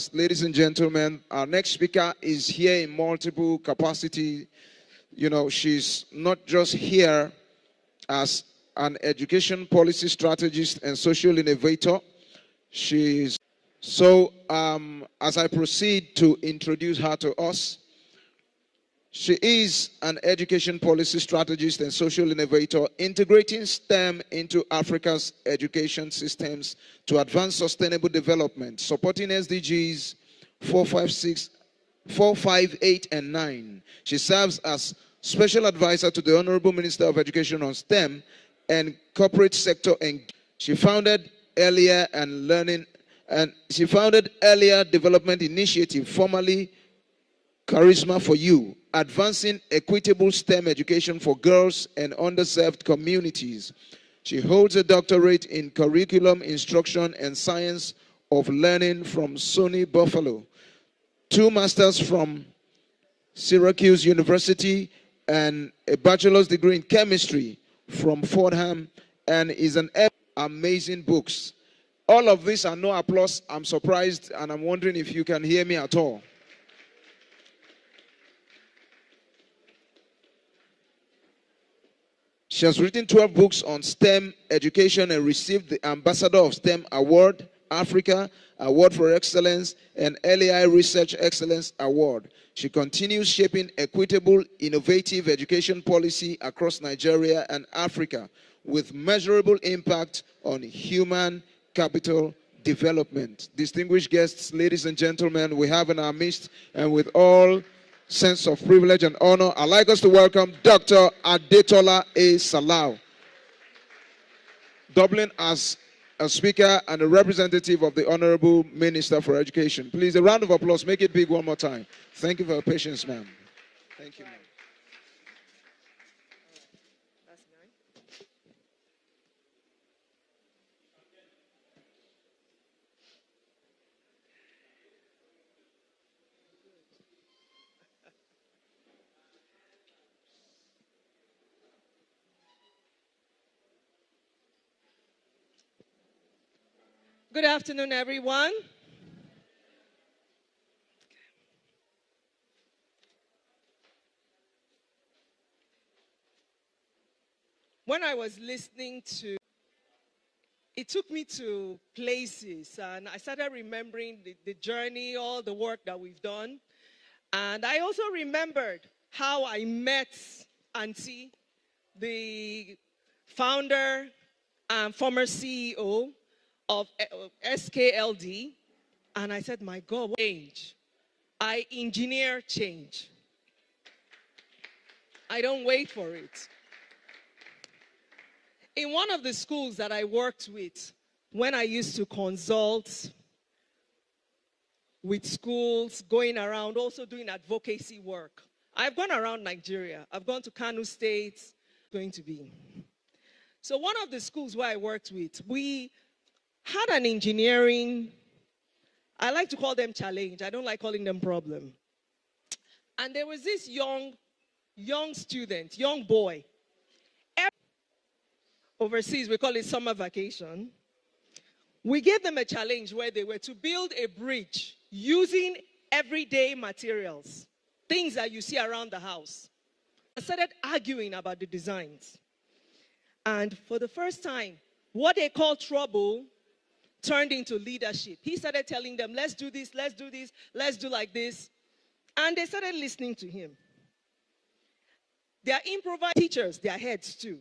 class, ladies and gentlemen. Our next speaker is here in multiple capacity. You know, she's not just here as an education policy strategist and social innovator. As I proceed to introduce her to us, she is an education policy strategist and social innovator, integrating STEM into Africa's education systems to advance sustainable development, supporting SDGs 458 and 9. She serves as special advisor to the Honourable Minister of Education on STEM and corporate sector. And she founded Earlier Development Initiative, formerly Charisma for You, advancing equitable STEM education for girls and underserved communities. She holds a doctorate in curriculum instruction and science of learning from SUNY Buffalo, 2 masters from Syracuse University, and a bachelor's degree in chemistry from Fordham, and is an amazing books. All of this and no applause. I'm surprised, and I'm wondering if you can hear me at all. She has written 12 books on STEM education and received the Ambassador of STEM Award, Africa, Award for Excellence, and LAI Research Excellence Award. She continues shaping equitable, innovative education policy across Nigeria and Africa with measurable impact on human capital development. Distinguished guests, ladies and gentlemen, we have in our midst, and with all sense of privilege and honor, I'd like us to welcome Dr. Adetola Salau, Dublin as a speaker and a representative of the Honourable Minister for Education. Please, a round of applause. Make it big one more time. Thank you for your patience, ma'am. Thank you, ma'am. Good afternoon, everyone. When I was listening to, it took me to places, and I started remembering the journey, all the work that we've done. And I also remembered how I met Auntie, the founder and former CEO of SKLD, and I said, my God, what change? I engineer change. I don't wait for it. In one of the schools that I worked with, when I used to consult with schools, going around, also doing advocacy work, I've gone around Nigeria. I've gone to Kano State, going to be. So one of the schools where I worked with, we had an engineering, I like to call them challenge. I don't like calling them problem. And there was this young student, young boy. Overseas, we call it summer vacation. We gave them a challenge where they were to build a bridge using everyday materials, things that you see around the house. I started arguing about the designs. And for the first time, what they call trouble turned into leadership. He started telling them, let's do this, let's do this, let's do like this. And they started listening to him. They are improvised teachers, their heads too.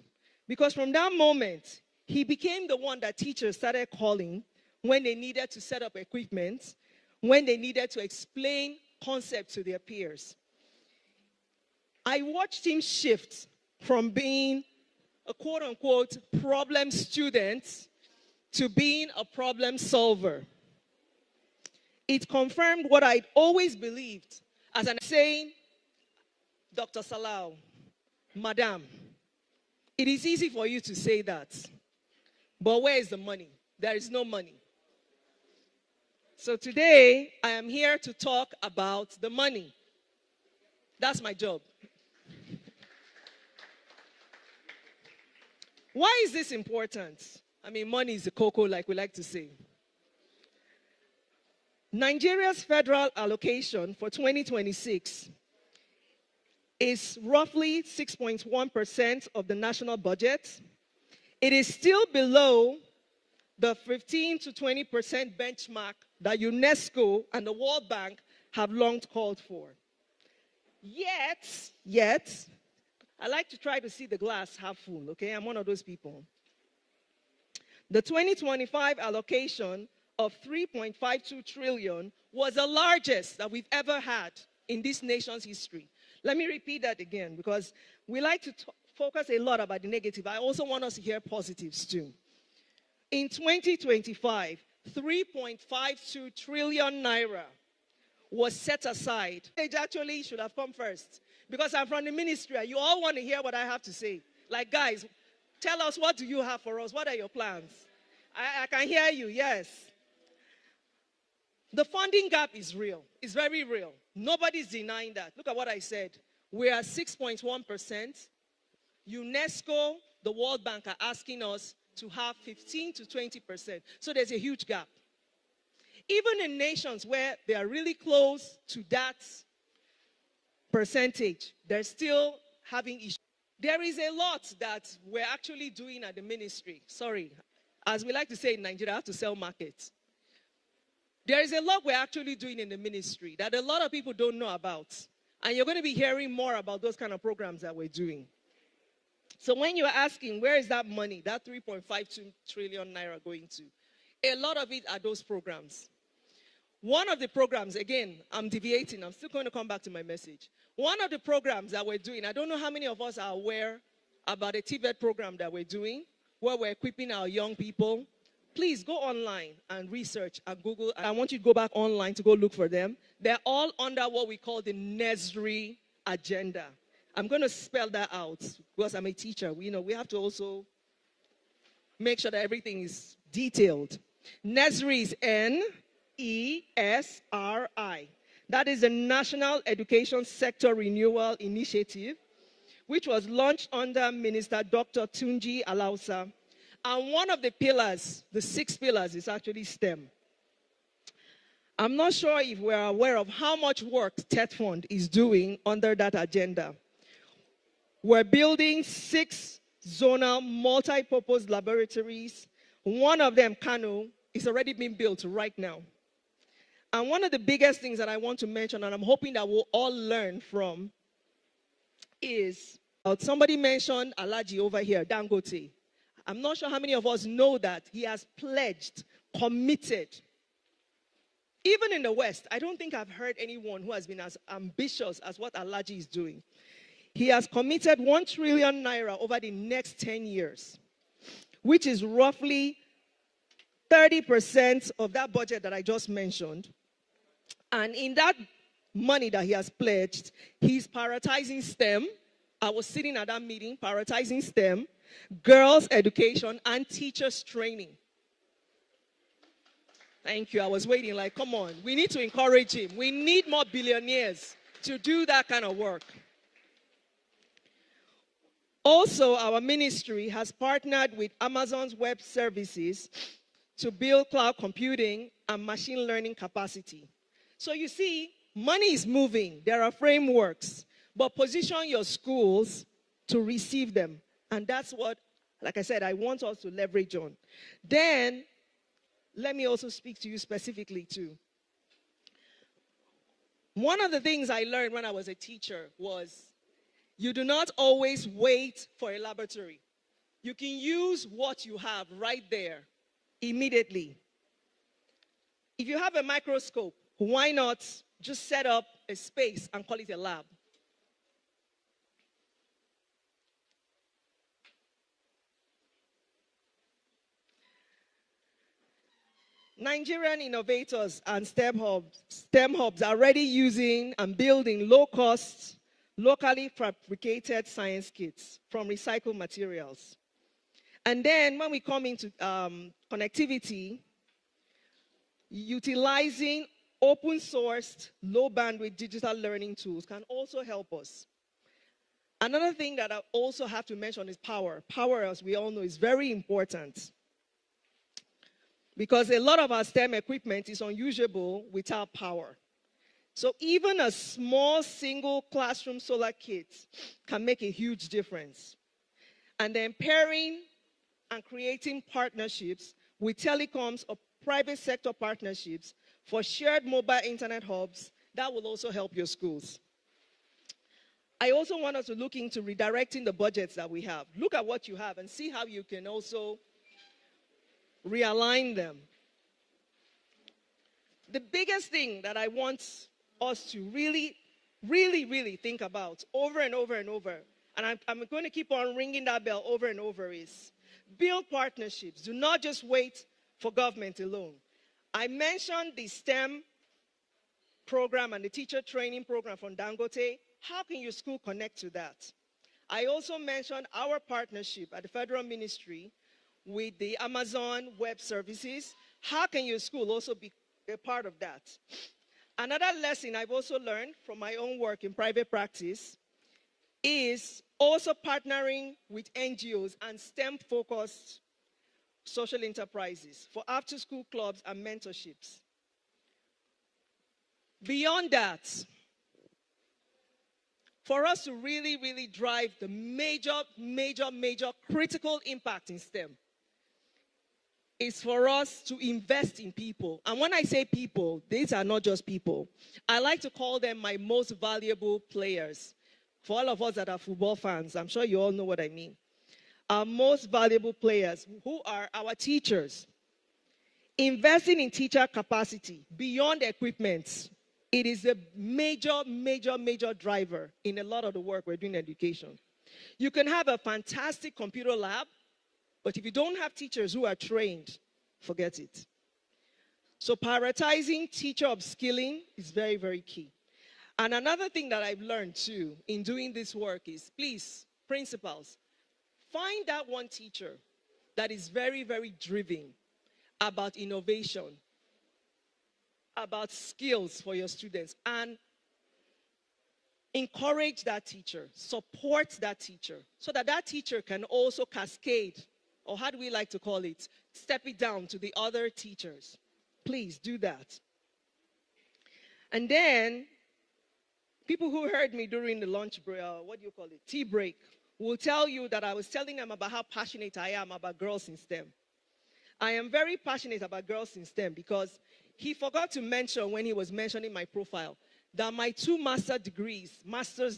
Because from that moment, he became the one that teachers started calling when they needed to set up equipment, when they needed to explain concepts to their peers. I watched him shift from being a quote-unquote problem student to being a problem solver. It confirmed what I'd always believed as an saying, Dr. Salau, Madam, it is easy for you to say that, but where is the money? There is no money. So today, I am here to talk about the money. That's my job. Why is this important? I mean, money is the cocoa, like we like to say. Nigeria's federal allocation for 2026 is roughly 6.1% of the national budget. It is still below the 15 to 20% benchmark that UNESCO and the World Bank have long called for. Yet, I like to try to see the glass half full, okay? I'm one of those people. The 2025 allocation of 3.52 trillion was the largest that we've ever had in this nation's history. Let me repeat that again, because we like to focus a lot about the negative. I also want us to hear positives too. In 2025, 3.52 trillion naira was set aside. It actually should have come first, because I'm from the ministry. You all want to hear what I have to say. Like, guys, tell us, what do you have for us? What are your plans? I can hear you, yes. The funding gap is real. It's very real. Nobody's denying that. Look at what I said. We are 6.1%. UNESCO, the World Bank are asking us to have 15 to 20%. So there's a huge gap. Even in nations where they are really close to that percentage, they're still having issues. There is a lot that we're actually doing at the ministry. Sorry. As we like to say in Nigeria, I have to sell markets. There is a lot we're actually doing in the ministry that a lot of people don't know about. And you're going to be hearing more about those kind of programs that we're doing. So when you're asking, where is that money, that 3.52 trillion naira going to? A lot of it are those programs. One of the programs, again, I'm deviating. I'm still going to come back to my message. One of the programs that we're doing, I don't know how many of us are aware about a TVET program that we're doing, where we're equipping our young people. Please go online and research and Google. I want you to go back online to go look for them. They're all under what we call the NESS agenda. I'm going to spell that out because I'm a teacher. We have to also make sure that everything is detailed. NESS is NESRI. That is the National Education Sector Renewal Initiative, which was launched under Minister Dr. Tunji Alausa. And one of the pillars, the 6 pillars, is actually STEM. I'm not sure if we're aware of how much work TED Fund is doing under that agenda. We're building 6 zonal multi-purpose laboratories. One of them, Kano, is already being built right now. And one of the biggest things that I want to mention, and I'm hoping that we'll all learn from, is somebody mentioned Alaji over here, Dangote. I'm not sure how many of us know that he has pledged, committed. Even in the West, I don't think I've heard anyone who has been as ambitious as what Alaji is doing. He has committed 1 trillion naira over the next 10 years, which is roughly 30% of that budget that I just mentioned. And in that money that he has pledged, he's prioritizing STEM. I was sitting at that meeting, prioritizing STEM, girls' education, and teachers' training. Thank you. I was waiting like, come on. We need to encourage him. We need more billionaires to do that kind of work. Also, our ministry has partnered with Amazon's Web Services to build cloud computing and machine learning capacity. So you see, money is moving. There are frameworks, but position your schools to receive them. And that's what, like I said, I want us to leverage on. Then, let me also speak to you specifically too. One of the things I learned when I was a teacher was you do not always wait for a laboratory. You can use what you have right there immediately. If you have a microscope, why not just set up a space and call it a lab? Nigerian innovators and STEM hubs are already using and building low-cost, locally fabricated science kits from recycled materials. And then when we come into connectivity, utilizing open-sourced, low-bandwidth digital learning tools can also help us. Another thing that I also have to mention is power. Power, as we all know, is very important. because a lot of our STEM equipment is unusable without power. So even a small single classroom solar kit can make a huge difference. And then pairing and creating partnerships with telecoms or private sector partnerships for shared mobile internet hubs, that will also help your schools. I also want us to look into redirecting the budgets that we have. Look at what you have and see how you can also realign them. The biggest thing that I want us to really think about over and over and over, and I'm going to keep on ringing that bell over and over, is build partnerships. Do not just wait for government alone. I mentioned the STEM program and the teacher training program from Dangote. How can your school connect to that? I also mentioned our partnership at the federal ministry with the Amazon Web Services. How can your school also be a part of that? Another lesson I've also learned from my own work in private practice is also partnering with NGOs and STEM-focused social enterprises for after-school clubs and mentorships. Beyond that, for us to really drive the major critical impact in STEM, is for us to invest in people. And when I say people, these are not just people. I like to call them my most valuable players. For all of us that are football fans, I'm sure you all know what I mean. Our most valuable players, who are our teachers. Investing in teacher capacity beyond equipment, it is a major driver in a lot of the work we're doing in education. You can have a fantastic computer lab, but if you don't have teachers who are trained, forget it. So prioritizing teacher upskilling is very key. And another thing that I've learned too in doing this work is, please, principals, find that one teacher that is very driven about innovation, about skills for your students, and encourage that teacher, support that teacher, so that that teacher can also cascade, or how do we like to call it, step it down to the other teachers. Please do that. And then, people who heard me during the lunch break, tea break, will tell you that I was telling them about how passionate I am about girls in STEM. I am very passionate about girls in STEM because he forgot to mention when he was mentioning my profile that my 2 master's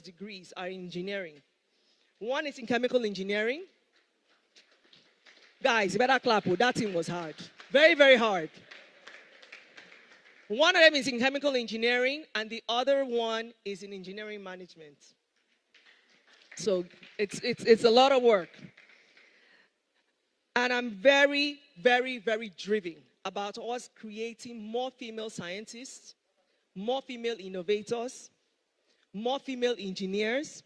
degrees are in engineering. One is in chemical engineering. Guys, you better clap. That thing was hard. Very hard. One of them is in chemical engineering, and the other one is in engineering management. So it's a lot of work. And I'm very driven about us creating more female scientists, more female innovators, more female engineers,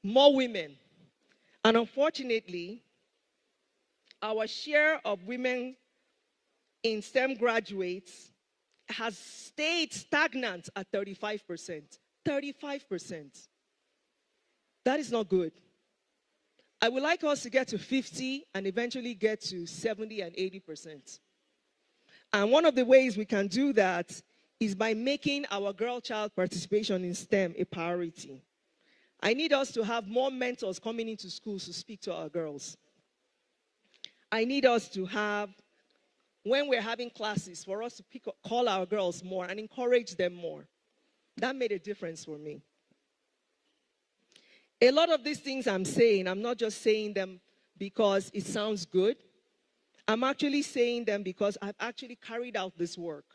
more women. And unfortunately, our share of women in STEM graduates has stayed stagnant at 35%. 35%. That is not good. I would like us to get to 50 and eventually get to 70 and 80%. And one of the ways we can do that is by making our girl-child participation in STEM a priority. I need us to have more mentors coming into schools to speak to our girls. I need us to have, when we're having classes, for us to call our girls more and encourage them more. That made a difference for me. A lot of these things I'm saying, I'm not just saying them because it sounds good. I'm actually saying them because I've actually carried out this work.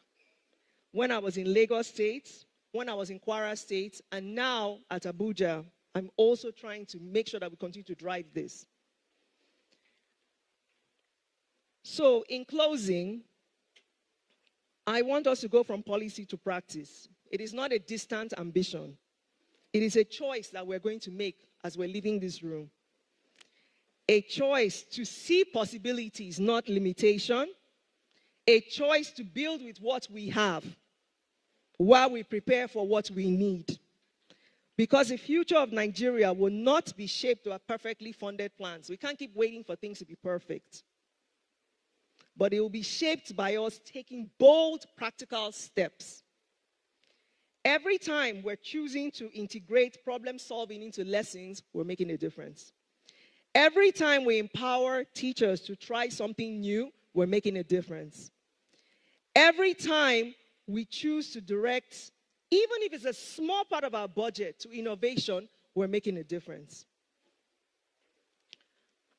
When I was in Lagos State, when I was in Kwara State, and now at Abuja, I'm also trying to make sure that we continue to drive this. So in closing, I want us to go from policy to practice. It is not a distant ambition. It is a choice that we're going to make as we're leaving this room. A choice to see possibilities, not limitation. A choice to build with what we have while we prepare for what we need. Because the future of Nigeria will not be shaped by perfectly funded plans. We can't keep waiting for things to be perfect. but it will be shaped by us taking bold, practical steps. Every time we're choosing to integrate problem solving into lessons, we're making a difference. Every time we empower teachers to try something new, we're making a difference. Every time we choose to direct, even if it's a small part of our budget, to innovation, we're making a difference.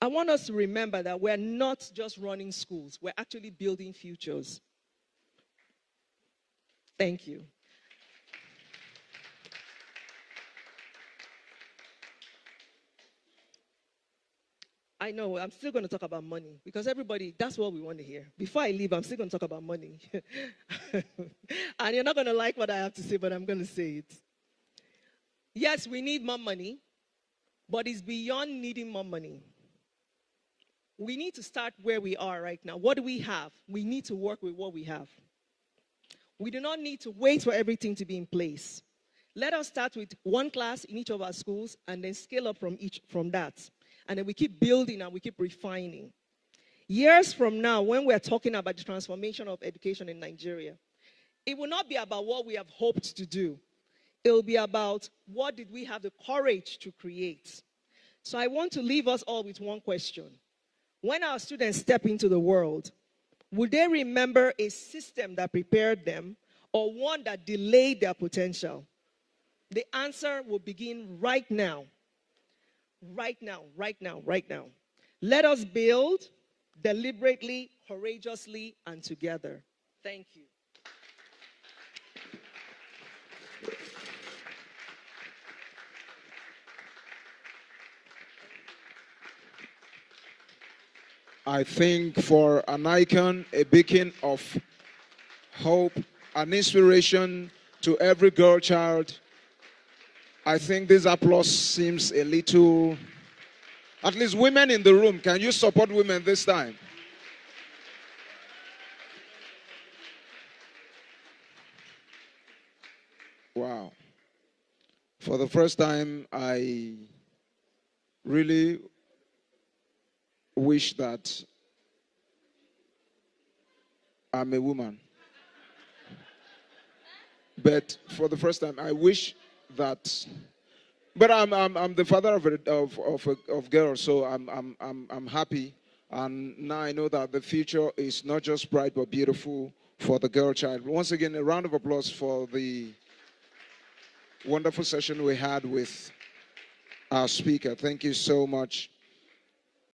I want us to remember that we're not just running schools, we're actually building futures. Thank you. I know, I'm still going to talk about money because everybody, that's what we want to hear. Before I leave, I'm still going to talk about money. And you're not going to like what I have to say, but I'm going to say it. Yes, we need more money, but it's beyond needing more money. We need to start where we are right now. What do we have? We need to work with what we have. We do not need to wait for everything to be in place. Let us start with one class in each of our schools and then scale up from that. And then we keep building and we keep refining. Years from now, when we're talking about the transformation of education in Nigeria, it will not be about what we have hoped to do. It will be about what did we have the courage to create. So I want to leave us all with one question. When our students step into the world, will they remember a system that prepared them or one that delayed their potential? The answer will begin right now. Right now, right now, right now. Let us build deliberately, courageously, and together. Thank you. I think for an icon, a beacon of hope, an inspiration to every girl child, I think this applause seems a little... At least women in the room, can you support women this time? Wow. For the first time, I really wish that I'm a woman. But for the first time, I wish that... But I'm the father of girls, so I'm happy, and now I know that the future is not just bright but beautiful for the girl child. Once again, a round of applause for the wonderful session we had with our speaker. Thank you so much.